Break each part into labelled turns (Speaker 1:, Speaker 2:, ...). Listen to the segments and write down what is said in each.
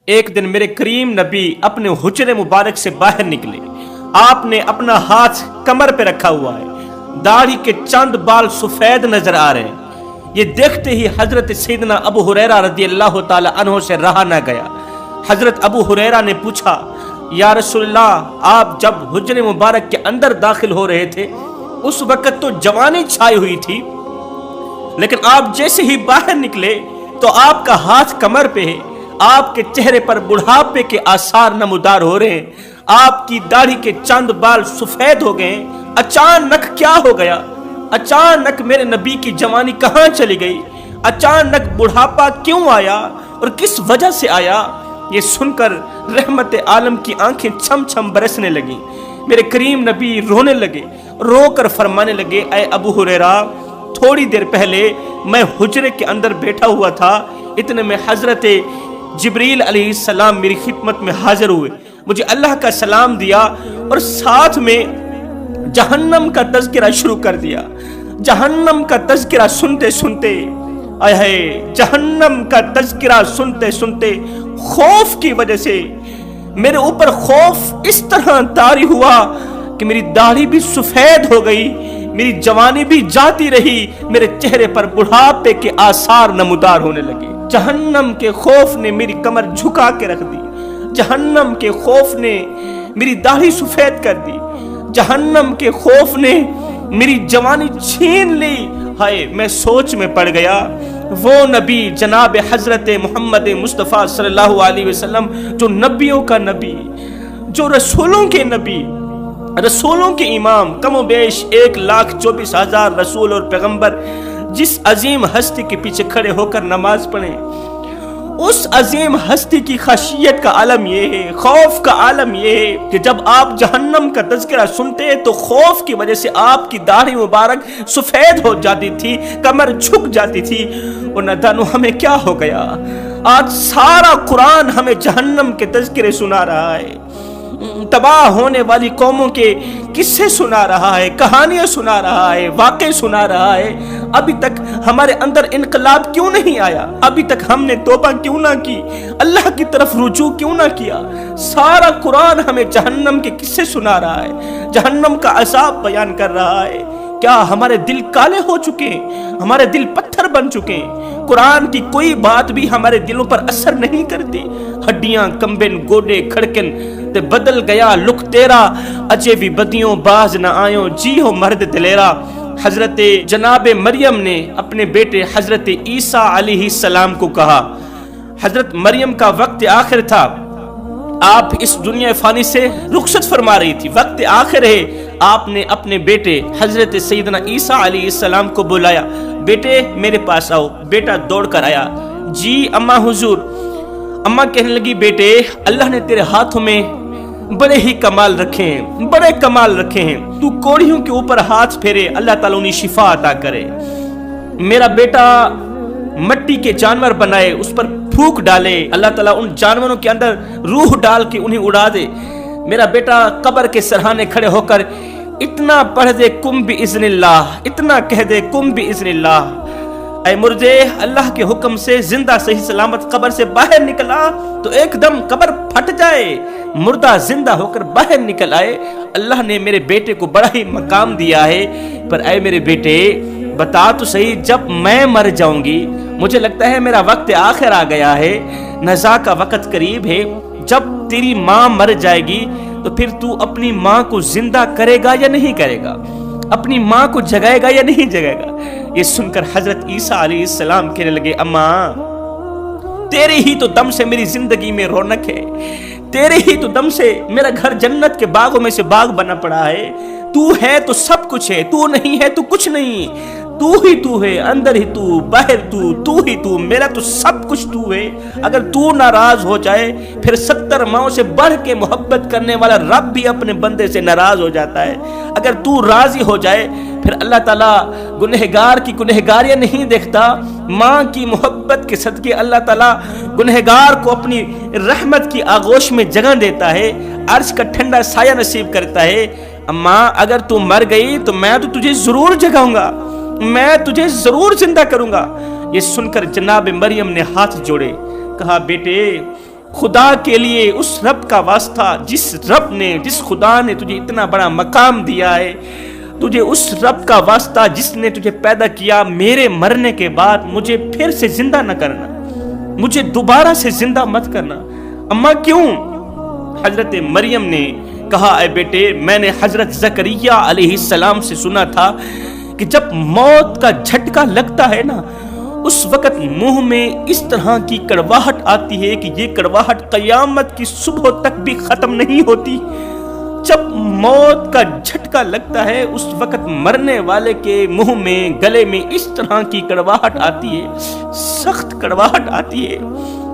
Speaker 1: ایک دن میرے کریم نبی اپنے حجرے مبارک سے باہر نکلے. آپ نے اپنا ہاتھ کمر پہ رکھا ہوا ہے. داڑھی کے چند بال سفید نظر آ رہے ہیں. یہ دیکھتے ہی حضرت سیدنا ابو ہریرہ رضی اللہ تعالی عنہ سے رہا نہ گیا. حضرت ابو ہریرہ نے پوچھا یا رسول اللہ، آپ جب حجرے مبارک کے اندر داخل ہو رہے تھے اس وقت تو جوانی چھائی ہوئی تھی، لیکن آپ جیسے ہی باہر نکلے تو آپ کا ہاتھ کمر پہ ہے، آپ کے چہرے پر بڑھاپے کے آثار نمودار ہو رہے ہیں، آپ کی داڑھی کے چند بال سفید ہو گئے. اچانک کیا ہو گیا؟ اچانک میرے نبی کی جوانی کہاں چلی گئی؟ اچانک بڑھاپا کیوں آیا اور کس وجہ سے آیا؟ یہ سن کر رحمت عالم کی آنکھیں چھم چھم برسنے لگیں. میرے کریم نبی رونے لگے، رو کر فرمانے لگے اے ابو ہریرہ، تھوڑی دیر پہلے میں حجرے کے اندر بیٹھا ہوا تھا، اتنے میں حضرت جبریل علیہ السلام میری خدمت میں حاضر ہوئے، مجھے اللہ کا سلام دیا اور ساتھ میں جہنم کا تذکرہ شروع کر دیا. جہنم کا تذکرہ سنتے سنتے جہنم کا تذکرہ سنتے سنتے خوف کی وجہ سے میرے اوپر خوف اس طرح طاری ہوا کہ میری داڑھی بھی سفید ہو گئی، میری جوانی بھی جاتی رہی، میرے چہرے پر بڑھاپے کے آثار نمودار ہونے لگے. جہنم کے خوف نے میری کمر جھکا کے رکھ دی. جہنم کے خوف نے میری داڑھی سفید کر دی. جہنم کے خوف نے میری جوانی چھین لی. ہائے، میں سوچ میں پڑ گیا. وہ نبی جناب حضرت محمد مصطفیٰ صلی اللہ علیہ وسلم جو نبیوں کا نبی، جو رسولوں کے نبی، رسولوں کے امام، کم و بیش 1,24,000 رسول اور پیغمبر جس عظیم ہستی کے پیچھے کھڑے ہو کر نماز پڑھیں، اس عظیم ہستی کی خشیت کا عالم یہ ہے، خوف کا عالم یہ ہے کہ جب آپ جہنم کا تذکرہ سنتے تو خوف کی وجہ سے آپ کی داڑھی مبارک سفید ہو جاتی تھی، کمر جھک جاتی تھی. اور نہ جانو ہمیں کیا ہو گیا، آج سارا قرآن ہمیں جہنم کے تذکرے سنا رہا ہے، تباہ ہونے والی قوموں کے قصے سنا رہا ہے، کہانیاں سنا رہا ہے، واقعے سنا رہا ہے. ابھی تک ہمارے اندر انقلاب کیوں نہیں آیا؟ ابھی تک ہم نے توبہ کیوں نہ کی؟ اللہ کی طرف رجوع کیوں نہ کیا؟ سارا قرآن ہمیں جہنم کے قصے سنا رہا ہے، جہنم کا عذاب بیان کر رہا ہے. کیا ہمارے دل کالے ہو چکے ہیں؟ ہمارے دل پتھر بن چکے ہیں؟ قرآن کی کوئی بات بھی ہمارے دلوں پر اثر نہیں کرتی. ہڈیاں کمبن، گوڈے کھڑکن تے بدل گیا لک تیرا، اجے بھی بدیوں باز نہ آیوں، جی ہو مرد دلیرا. حضرت جناب مریم نے اپنے بیٹے حضرت عیسیٰ علیہ السلام کو کہا، حضرت مریم کا وقت آخر تھا، آپ اس دنیا فانی سے رخصت فرما رہی تھی، وقت آخر ہے. آپ نے اپنے بیٹے حضرت سیدنا عیسیٰ علیہ السلام کو بلایا، بیٹے میرے پاس آؤ. بیٹا دوڑ کر آیا، جی اماں حضور. اماں کہنے لگی بیٹے اللہ نے تیرے ہاتھوں میں بڑے ہی کمال رکھے ہیں، بڑے کمال رکھے ہیں، تو کوڑیوں کے اوپر ہاتھ پھیرے، اللہ تعالیٰ انہیں شفا عطا کرے. میرا بیٹا مٹی کے جانور بنائے، اس پر پھونک ڈالے، اللہ تعالیٰ ان جانوروں کے اندر روح ڈال کے انہیں اڑا دے. میرا بیٹا قبر کے سرہانے کھڑے ہو کر اتنا پڑھ دے کم باذن اللہ، اتنا کہہ دے کم باذن اللہ. اے مردے، اللہ کے حکم سے زندہ صحیح سلامت قبر سے باہر نکلا تو ایک دم قبر پھٹ جائے، مردہ زندہ ہو کر باہر نکل آئے. اللہ نے میرے بیٹے کو بڑا ہی مقام دیا ہے. پر اے میرے بیٹے بتا تو صحیح، جب میں مر جاؤں گی، مجھے لگتا ہے میرا وقت آخر آ گیا ہے، نزا کا وقت قریب ہے، جب تیری ماں مر جائے گی تو پھر تو اپنی ماں کو زندہ کرے گا یا نہیں کرے گا؟ اپنی ماں کو جگائے گا یا نہیں جگائے گا؟ یہ سن کر حضرت عیسیٰ علیہ السلام کہنے لگے اماں، تیرے ہی تو دم سے میری زندگی میں رونق ہے، تیرے ہی تو دم سے میرا گھر جنت کے باغوں میں سے باغ بنا پڑا ہے. تو ہے تو سب کچھ ہے، تو نہیں ہے تو کچھ نہیں. تو ہی تو ہے، اندر ہی تو، باہر تو ہی تو، میرا تو سب کچھ تو ہے. اگر تو ناراض ہو جائے پھر 70 ماؤں سے بڑھ کے محبت کرنے والا رب بھی اپنے بندے سے ناراض ہو جاتا ہے. اگر تو راضی ہو جائے پھر اللہ تعالیٰ گنہگار کی گنہگاریاں نہیں دیکھتا. ماں کی محبت کے صدقے اللہ تعالیٰ گنہگار کو اپنی رحمت کی آغوش میں جگہ دیتا ہے، عرش کا ٹھنڈا سایہ نصیب کرتا ہے. اماں اگر تو مر گئی تو میں تو تجھے ضرور جگاؤں گا، میں تجھے ضرور زندہ کروں گا. یہ سن کر جناب مریم نے ہاتھ جوڑے، کہا بیٹے خدا کے لیے اس رب کا واسطہ جس خدا نے تجھے اتنا بڑا مقام دیا ہے، تجھے اس رب کا واسطہ جس نے تجھے پیدا کیا، میرے مرنے کے بعد مجھے پھر سے زندہ نہ کرنا، مجھے دوبارہ سے زندہ مت کرنا۔ اماں کیوں؟ حضرت مریم نے کہا، اے بیٹے، میں نے حضرت زکریا علیہ السلام سے سنا تھا کہ جب موت کا جھٹکا لگتا ہے نا، اس وقت منہ میں اس طرح کی کڑواہٹ آتی ہے کہ یہ کڑواہٹ قیامت کی صبح تک بھی ختم نہیں ہوتی۔ جب موت کا جھٹکا لگتا ہے اس وقت مرنے والے کے منہ میں، گلے میں اس طرح کی کڑواہٹ آتی ہے، سخت کڑواہٹ آتی ہے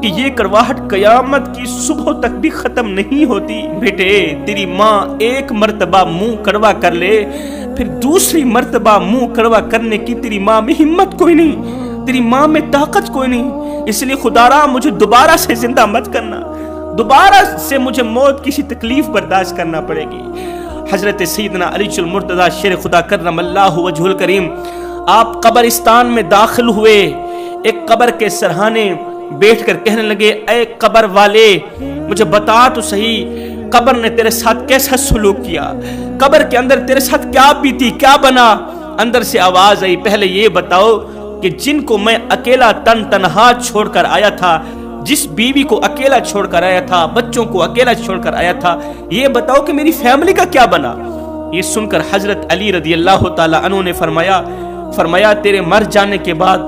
Speaker 1: کہ یہ کڑواہٹ قیامت کی صبح تک بھی ختم نہیں ہوتی۔ بیٹے، تیری ماں ایک مرتبہ منہ کڑوا کر لے، پھر دوسری مرتبہ منہ کڑوا کرنے کی تیری ماں میں ہمت کوئی نہیں، تیری ماں میں طاقت کوئی نہیں۔ اس لیے خدا را مجھے دوبارہ سے زندہ مت کرنا، دوبارہ سے مجھے موت کی تکلیف برداشت کرنا پڑے گی۔ حضرت سیدنا علی المرتضیٰ شیر خدا کرم اللہ وجہ الکریم، آپ قبرستان میں داخل ہوئے، ایک قبر کے سرہانے بیٹھ کر کہنے لگے، اے قبر والے، مجھے بتا تو صحیح، قبر نے تیرے ساتھ کیسا سلوک کیا، قبر کے اندر تیرے ساتھ کیا بیتی، کیا بنا؟ اندر سے آواز آئی، پہلے یہ بتاؤ کہ جن کو میں اکیلا تنہا چھوڑ کر آیا تھا، جس بیوی کو اکیلا چھوڑ کر آیا تھا، بچوں کو اکیلا چھوڑ کر آیا تھا، یہ بتاؤ کہ میری فیملی کا کیا بنا؟ یہ سن کر حضرت علی رضی اللہ تعالی عنہ نے فرمایا تیرے مر جانے کے بعد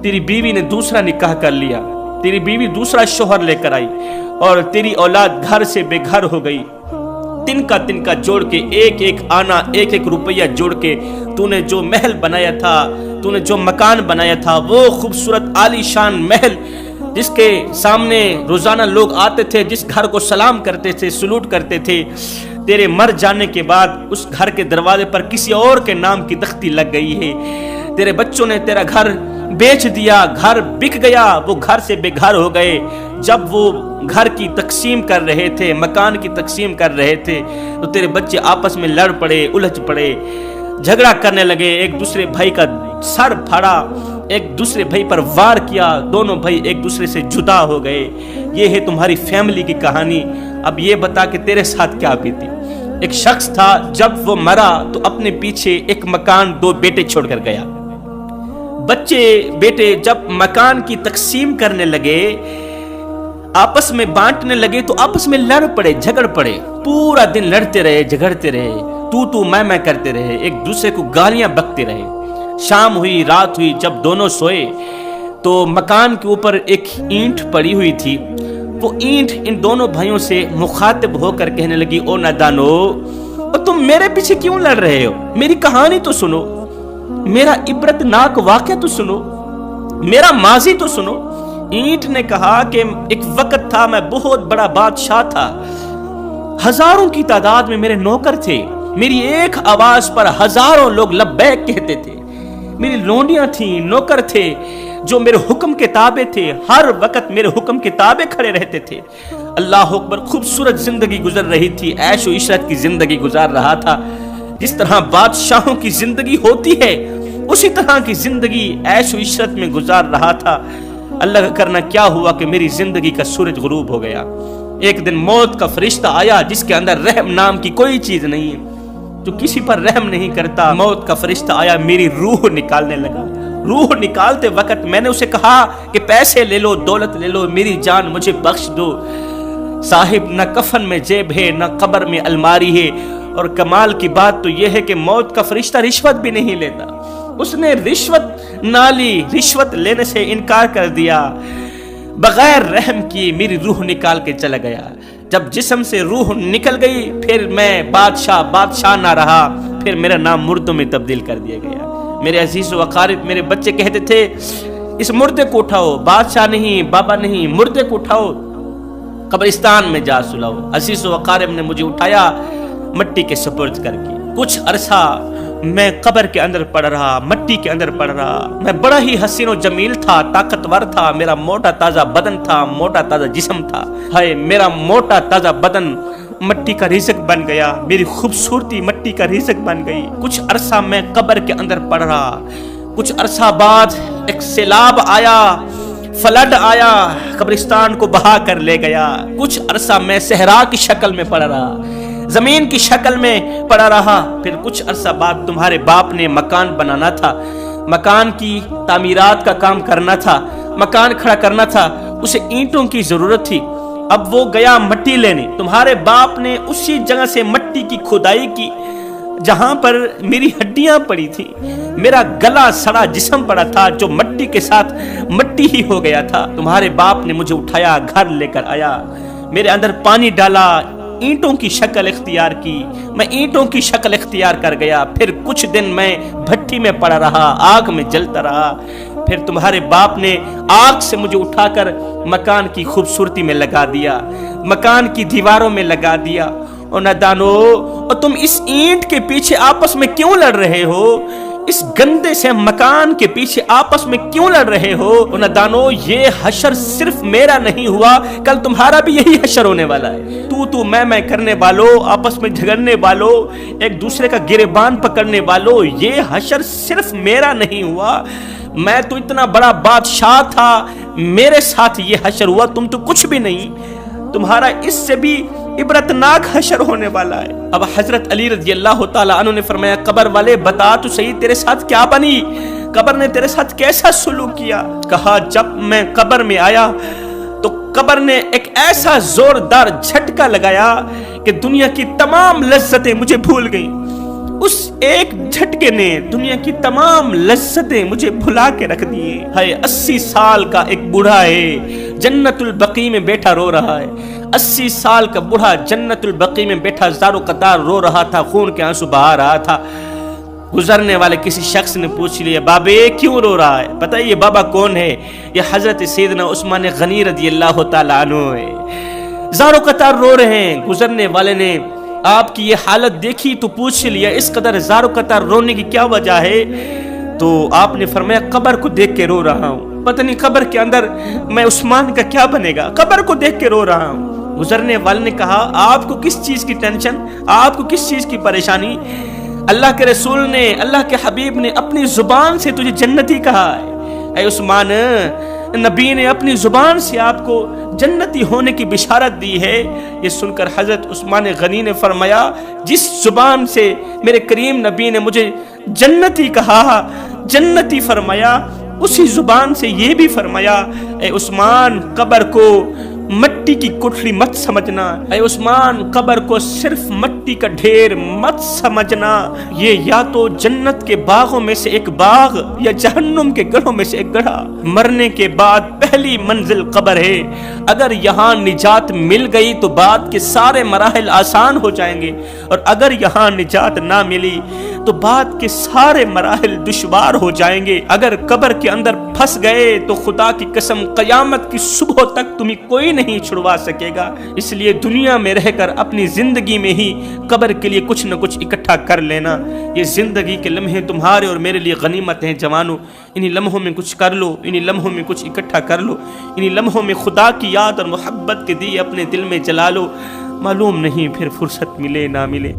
Speaker 1: تیری بیوی نے دوسرا نکاح کر لیا، تیری بیوی دوسرا شوہر لے کر آئی، اور تیری اولاد گھر سے بے گھر ہو گئی۔ تنکا جوڑ کے، ایک آنا، ایک روپیہ جوڑ کے تو نے جو محل بنایا تھا، تو نے جو مکان بنایا تھا، وہ خوبصورت عالی شان محل جس کے سامنے روزانہ لوگ آتے تھے، جس گھر کو سلام کرتے تھے، سلوٹ کرتے تھے، تیرے مر جانے کے بعد اس گھر کے دروازے پر کسی اور کے نام کی تختی لگ گئی ہے۔ تیرے بچوں نے تیرا گھر بیچ دیا، گھر بک گیا، وہ گھر سے بے گھر ہو گئے۔ جب وہ گھر کی تقسیم کر رہے تھے، مکان کی تقسیم کر رہے تھے، تو تیرے بچے آپس میں لڑ پڑے، الجھ پڑے، جھگڑا کرنے لگے، ایک دوسرے بھائی کا سر پھاڑا، ایک دوسرے بھائی پر وار کیا، دونوں بھائی ایک دوسرے سے جدا ہو گئے۔ یہ ہے تمہاری فیملی کی کہانی۔ اب یہ بتا کہ تیرے ساتھ کیا بیتی؟ ایک شخص تھا، جب وہ مرا تو اپنے پیچھے ایک مکان، 2 بیٹے چھوڑ کر گیا۔ بچے بیٹے جب مکان کی تقسیم کرنے لگے، آپس میں بانٹنے لگے، تو آپس میں لڑ پڑے، جھگڑ پڑے، پورا دن لڑتے رہے، جھگڑتے رہے، تو میں کرتے رہے، ایک دوسرے کو گالیاں بکتے رہے۔ شام ہوئی، رات ہوئی، جب دونوں سوئے تو مکان کے اوپر ایک اینٹ پڑی ہوئی تھی۔ وہ اینٹ ان دونوں بھائیوں سے مخاطب ہو کر کہنے لگی، او نادانو، تم میرے پیچھے کیوں لڑ رہے ہو؟ میری کہانی تو سنو، میرا عبرت ناک واقعہ تو سنو، میرا ماضی تو سنو۔ اینٹ نے کہا کہ ایک وقت تھا، میں بہت بڑا بادشاہ تھا، ہزاروں کی تعداد میں میرے نوکر تھے، میری ایک آواز پر ہزاروں لوگ لبیک کہتے تھے، میری لونڈیاں تھیں، نوکر تھے جو میرے حکم کے تابع تھے، ہر وقت میرے حکم کے تابع کھڑے رہتے تھے۔ اللہ اکبر، خوبصورت زندگی گزر رہی تھی، عیش و عشرت کی زندگی گزار رہا تھا، جس طرح بادشاہوں کی زندگی ہوتی ہے اسی طرح کی زندگی عیش و عشرت میں گزار رہا تھا۔ اللہ کا کرنا کیا ہوا کہ میری زندگی کا سورج غروب ہو گیا۔ ایک دن موت کا فرشتہ آیا جس کے اندر رحم نام کی کوئی چیز نہیں ہے، جو کسی پر رحم نہیں کرتا۔ موت کا فرشتہ آیا، میری روح نکالنے لگا۔ روح نکالتے وقت میں نے اسے کہا کہ پیسے لے لو، دولت لے لو، میری جان مجھے بخش دو۔ صاحب، نہ کفن میں جیب ہے، نہ قبر میں الماری ہے، اور کمال کی بات تو یہ ہے کہ موت کا فرشتہ رشوت بھی نہیں لیتا۔ اس نے رشوت نہ لی، رشوت لینے سے انکار کر دیا، بغیر رحم کی میری روح نکال کے چلا گیا۔ جب جسم سے روح نکل گئی، پھر میں بادشاہ نہ رہا، پھر میرا نام مردوں میں تبدیل کر دیا گیا۔ میرے عزیز و اقارب، میرے بچے کہتے تھے اس مردے کو اٹھاؤ، بادشاہ نہیں، بابا نہیں، مردے کو اٹھاؤ، قبرستان میں جا سلاؤ۔ عزیز و اقارب نے مجھے اٹھایا، مٹی کے سپرد کر کے کچھ عرصہ میں قبر کے اندر پڑ رہا، مٹی کے اندر پڑ رہا۔ میں بڑا ہی حسین و جمیل تھا، طاقتور تھا، میرا موٹا تازہ بدن تھا، موٹا تازہ جسم تھا۔ ہائے، میرا موٹا تازہ بدن مٹی کا رزق بن گیا، میری خوبصورتی مٹی کا رزق بن گئی۔ کچھ عرصہ میں قبر کے اندر پڑ رہا، کچھ عرصہ بعد ایک سیلاب آیا، فلڈ آیا، قبرستان کو بہا کر لے گیا۔ کچھ عرصہ میں صحرا کی شکل میں پڑا رہا، زمین کی شکل میں پڑا رہا۔ پھر کچھ عرصہ بعد تمہارے باپ نے مکان بنانا تھا، مکان کی تعمیرات کا کام کرنا تھا، مکان کھڑا کرنا تھا، اسے اینٹوں کی ضرورت تھی۔ اب وہ گیا مٹی لینے، تمہارے باپ نے اسی جگہ سے مٹی کی کھدائی کی جہاں پر میری ہڈیاں پڑی تھی، میرا گلا سڑا جسم پڑا تھا جو مٹی کے ساتھ مٹی ہی ہو گیا تھا۔ تمہارے باپ نے مجھے اٹھایا، گھر لے کر آیا، میرے اندر پانی ڈالا، اینٹوں کی شکل اختیار کی، میں اینٹوں کی شکل اختیار کر گیا۔ پھر کچھ دن میں بھٹی میں پڑا رہا، آگ میں جلتا رہا۔ پھر تمہارے باپ نے آگ سے مجھے اٹھا کر مکان کی خوبصورتی میں لگا دیا، مکان کی دیواروں میں لگا دیا۔ اور نادانو، اور تم اس اینٹ کے پیچھے آپس میں کیوں لڑ رہے ہو؟ اس گندے سے مکان کے پیچھے آپس میں کیوں لڑ رہے ہو؟ اور نادانو، یہ حشر صرف میرا نہیں ہوا، کل تمہارا بھی یہی حشر ہونے والا ہے۔ تو میں کرنے والوں، آپس میں جھگڑنے والوں، ایک دوسرے کا گریبان پکڑنے والوں، یہ حشر صرف میرا نہیں ہوا، میں تو اتنا بڑا بادشاہ تھا، میرے ساتھ یہ حشر ہوا، تم تو کچھ بھی نہیں، تمہارا اس سے بھی عبرتناک حشر ہونے والا ہے۔ اب حضرت علی رضی اللہ تعالیٰ عنہ نے فرمایا، قبر والے بتا تو صحیح تیرے ساتھ کیا بنی، قبر نے تیرے ساتھ کیسا سلوک کیا؟ کہا جب میں قبر میں آیا تو قبر نے ایک ایسا زوردار جھٹکا لگایا کہ دنیا کی تمام لذتیں مجھے بھول گئیں۔ اس ایک جھٹکے نے دنیا کی تمام لذتیں مجھے بھلا کے رکھ دیے۔ ہے 80 سال کا ایک بوڑھا ہے، جنت البقیع میں بیٹھا رو رہا ہے۔ 80 سال کا بوڑھا جنت البقیع میں بیٹھا زارو قطار رو رہا تھا، خون کے آنسو بہا رہا تھا۔ گزرنے والے کسی شخص نے پوچھ لیا، بابے کیوں رو رہا ہے؟ پتہ ہے یہ بابا کون ہے؟ یہ حضرت سیدنا عثمان غنی رضی اللہ تعالیٰ عنہ ہے۔ زارو قطار رو رہے ہیں۔ گزرنے والے نے آپ کی یہ حالت دیکھی تو پوچھ لیا، اس قدر زارو قطار رونے کی کیا وجہ ہے؟ تو آپ نے فرمایا، قبر کو دیکھ کے رو رہا ہوں، پتہ نہیں قبر کے اندر میں عثمان کا کیا بنے گا، قبر کو دیکھ کے رو رہا ہوں۔ گزرنے والے نے کہا، آپ کو کس چیز کی ٹینشن، آپ کو کس چیز کی پریشانی؟ اللہ کے رسول نے، اللہ کے حبیب نے اپنی زبان سے تجھے جنتی کہا ہے۔ اے عثمان، نبی نے اپنی زبان سے آپ کو جنتی ہونے کی بشارت دی ہے۔ یہ سن کر حضرت عثمان غنی نے فرمایا، جس زبان سے میرے کریم نبی نے مجھے جنتی کہا، جنتی فرمایا، اسی زبان سے یہ بھی فرمایا، اے عثمان قبر کو مٹی کی کوٹھلی مت سمجھنا، اے عثمان قبر کو صرف مٹی کا ڈھیر مت سمجھنا، یہ یا تو جنت کے باغوں میں سے ایک باغ یا جہنم کے گڑھوں میں سے ایک گڑھا۔ مرنے کے بعد پہلی منزل قبر ہے، اگر یہاں نجات مل گئی تو بعد کے سارے مراحل آسان ہو جائیں گے، اور اگر یہاں نجات نہ ملی تو بعد کے سارے مراحل دشوار ہو جائیں گے۔ اگر قبر کے اندر پھنس گئے تو خدا کی قسم قیامت کی صبح تک تمہیں کوئی نہیں چھڑوا سکے گا۔ اس لیے دنیا میں رہ کر اپنی زندگی میں ہی قبر کے لیے کچھ نہ کچھ اکٹھا کر لینا۔ یہ زندگی کے لمحے تمہارے اور میرے لیے غنیمت ہیں جوانو، انہی لمحوں میں کچھ کر لو، انہی لمحوں میں کچھ اکٹھا کر لو، انہی لمحوں میں خدا کی یاد اور محبت کے دیے اپنے دل میں جلا لو، معلوم نہیں پھر فرصت ملے نہ ملے۔